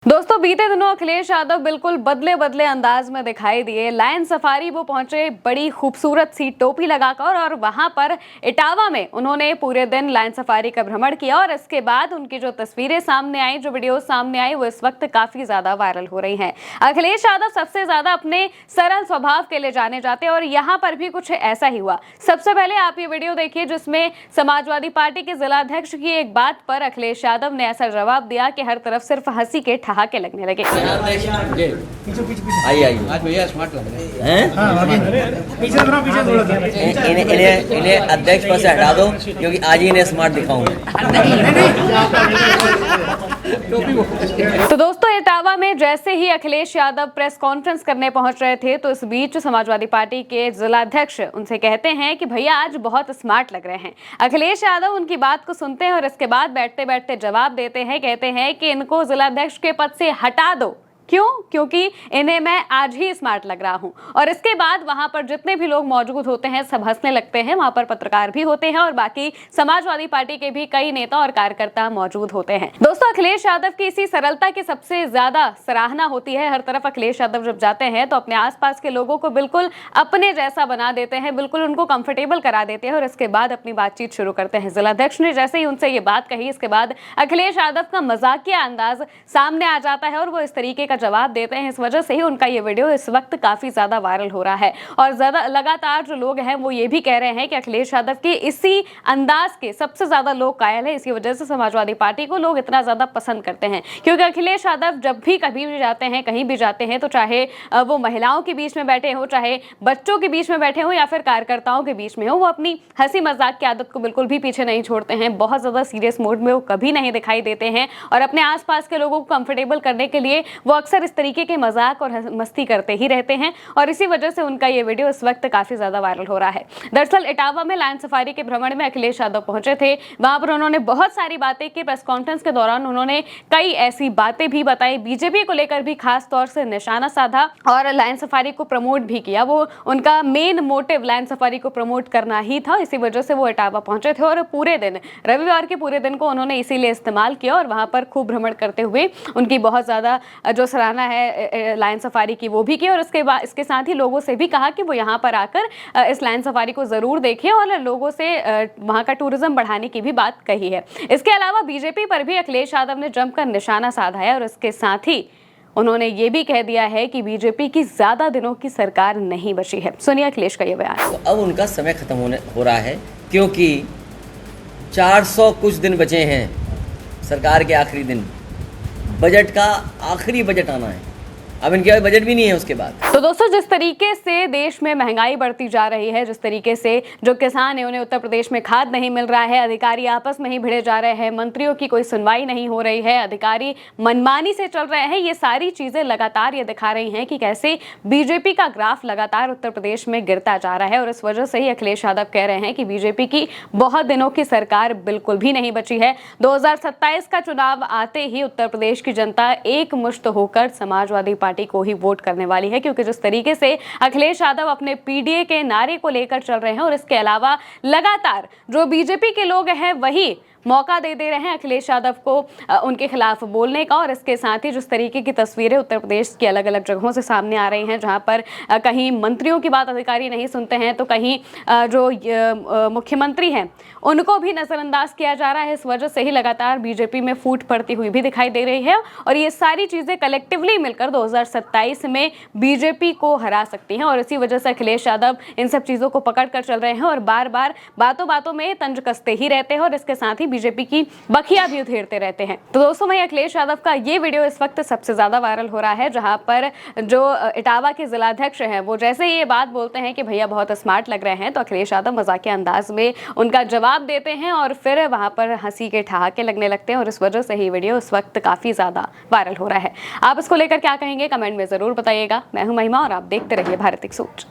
दोस्तों बीते दिनों अखिलेश यादव बिल्कुल बदले बदले अंदाज में दिखाई दिए। लायन सफारी वो पहुंचे बड़ी खूबसूरत सी टोपी लगाकर और वहां पर इटावा में उन्होंने पूरे दिन लायन सफारी का भ्रमण किया और इसके बाद उनकी जो तस्वीरें सामने आई, जो वीडियो सामने आई, वो इस वक्त काफी ज्यादा वायरल हो रही हैं। अखिलेश यादव सबसे ज्यादा अपने सरल स्वभाव के लिए जाने जाते हैं और यहाँ पर भी कुछ ऐसा ही हुआ। सबसे पहले आप ये वीडियो देखिए जिसमें समाजवादी पार्टी के जिलाध्यक्ष की एक बात पर अखिलेश यादव ने ऐसा जवाब दिया कि हर तरफ सिर्फ हंसी के ठहाके लगने लगे। आज भैया स्मार्ट लग रहे हैं। इन्हें अध्यक्ष पद से हटा दो क्योंकि आज ही इन्हें स्मार्ट दिखाऊंगा। तो दोस्तों इटावा में जैसे ही अखिलेश यादव प्रेस कॉन्फ्रेंस करने पहुंच रहे थे तो इस बीच समाजवादी पार्टी के जिलाध्यक्ष उनसे कहते हैं कि भैया आज बहुत स्मार्ट लग रहे हैं। अखिलेश यादव उनकी बात को सुनते हैं और इसके बाद बैठते बैठते जवाब देते हैं, कहते हैं कि इनको जिलाध्यक्ष के पद से हटा दो। क्यों? क्योंकि इन्हें मैं आज ही स्मार्ट लग रहा हूं। और इसके बाद वहां पर जितने भी लोग मौजूद होते हैं सब हंसने लगते हैं। वहां पर पत्रकार भी होते हैं और बाकी समाजवादी पार्टी के भी कई नेता और कार्यकर्ता मौजूद होते हैं। दोस्तों अखिलेश यादव की इसी सरलता की सबसे ज्यादा सराहना होती है। हर तरफ अखिलेश यादव जब जाते हैं तो अपने आसपास के लोगों को बिल्कुल अपने जैसा बना देते हैं, बिल्कुल उनको कंफर्टेबल करा देते हैं और इसके बाद अपनी बातचीत शुरू करते हैं। जिलाध्यक्ष ने जैसे ही उनसे ये बात कही, इसके बाद अखिलेश यादव का मजाकिया अंदाज सामने आ जाता है और वो इस तरीके का जवाब देते हैं। इस वजह से ही उनका ये वीडियो इस वक्त काफी ज्यादा वायरल हो रहा है और ज्यादा लगातार जो लोग हैं वो ये भी कह रहे हैं कि अखिलेश यादव के इसी अंदाज के सबसे ज्यादा लोग कायल हैं। इसी वजह से समाजवादी पार्टी को लोग इतना ज्यादा पसंद करते हैं क्योंकि अखिलेश यादव जब भी कभी भी जाते हैं, कहीं भी जाते हैं, तो चाहे वो महिलाओं के बीच में बैठे हो, चाहे बच्चों के बीच में बैठे हो या फिर कार्यकर्ताओं के बीच में हो, वो अपनी हंसी मजाक की आदत को बिल्कुल भी पीछे नहीं छोड़ते हैं। बहुत ज्यादा सीरियस मोड में वो कभी नहीं दिखाई देते हैं और अपने आसपास के लोगों को कंफर्टेबल करने के लिए वो अक्सर इस तरीके के मजाक और मस्ती करते ही रहते हैं और इसी वजह से उनका ये वीडियो इस वक्त काफी ज्यादा वायरल हो रहा है। दरअसल इटावा में लायन सफारी के भ्रमण में अखिलेश यादव पहुंचे थे। वहां पर उन्होंने बहुत सारी बातें की। प्रेस कॉन्फ्रेंस के दौरान उन्होंने कई ऐसी बातें भी बताई, बीजेपी को लेकर भी खास तौर से निशाना साधा और लायन सफारी को प्रमोट भी किया। वो उनका मेन मोटिव लायन सफारी को प्रमोट करना ही था। इसी वजह से वो इटावा पहुंचे थे और पूरे दिन, रविवार के पूरे दिन को उन्होंने इसीलिए इस्तेमाल किया और वहां पर खूब भ्रमण करते हुए उनकी बहुत ज्यादा जो सराहना है लायन सफारी की वो भी की और इसके साथ ही लोगों से भी कहा कि वो यहाँ पर आकर इस लायन सफारी को जरूर देखें और लोगों से वहाँ का टूरिज्म बढ़ाने की भी बात कही है। इसके अलावा बीजेपी पर भी अखिलेश यादव ने जमकर निशाना साधा है और इसके साथ ही उन्होंने ये भी कह दिया है कि बीजेपी की ज्यादा दिनों की सरकार नहीं बची है। सुनिए अखिलेश का ये बयान। तो अब उनका समय खत्म हो रहा है क्योंकि 400 कुछ दिन बचे हैं सरकार के आखिरी दिन। बजट का आखिरी बजट आना है, अब इनके पास बजट भी नहीं है उसके बाद। तो दोस्तों जिस तरीके से देश में महंगाई बढ़ती जा रही है, जिस तरीके से जो किसान है उन्हें उत्तर प्रदेश में खाद नहीं मिल रहा है, अधिकारी आपस में ही भिड़े जा रहे हैं, मंत्रियों की कोई सुनवाई नहीं हो रही है, अधिकारी मनमानी से चल रहे हैं, ये सारी चीजें लगातार ये दिखा रही हैं कि कैसे बीजेपी का ग्राफ लगातार उत्तर प्रदेश में गिरता जा रहा है और इस वजह से ही अखिलेश यादव कह रहे हैं कि बीजेपी की बहुत दिनों की सरकार बिल्कुल भी नहीं बची है। 2027 का चुनाव आते ही उत्तर प्रदेश की जनता एकमुश्त होकर समाजवादी पार्टी को ही वोट करने वाली है क्योंकि जिस तरीके से अखिलेश यादव अपने पीडीए के नारे को लेकर चल रहे हैं और इसके अलावा लगातार जो बीजेपी के लोग हैं वही मौका दे रहे हैं अखिलेश यादव को उनके खिलाफ बोलने का और इसके साथ ही जिस तरीके की तस्वीरें उत्तर प्रदेश की अलग अलग जगहों से सामने आ रही हैं जहां पर कहीं मंत्रियों की बात अधिकारी नहीं सुनते हैं तो कहीं जो मुख्यमंत्री हैं उनको भी नजरअंदाज किया जा रहा है। इस वजह से ही लगातार बीजेपी में फूट पड़ती हुई भी दिखाई दे रही है और ये सारी चीजें कलेक्टिवली मिलकर 2027 में बीजेपी को हरा सकती हैं और इसी वजह से अखिलेश यादव इन सब चीजों को पकड़ कर चल रहे हैं और बार बार बातों बातों में तंज कसते ही रहते हैं और इसके साथ ही बीजेपी की बखिया भी उधेड़ते रहते हैं। तो दोस्तों वही अखिलेश यादव का ये वीडियो इस वक्त सबसे ज्यादा वायरल हो रहा है जहां पर जो इटावा के जिलाध्यक्ष हैं वो जैसे ही ये बात बोलते हैं कि भैया बहुत स्मार्ट लग रहे हैं तो अखिलेश यादव मजाकिया अंदाज में उनका जवाब देते हैं और फिर वहां पर हंसी के ठहाके लगने लगते हैं और इस वजह से ही वीडियो इस वक्त काफी ज्यादा वायरल हो रहा है। आप इसको लेकर क्या कहेंगे कमेंट में जरूर बताइएगा। मैं हूं महिमा और आप देखते रहिए भारत एक सोच।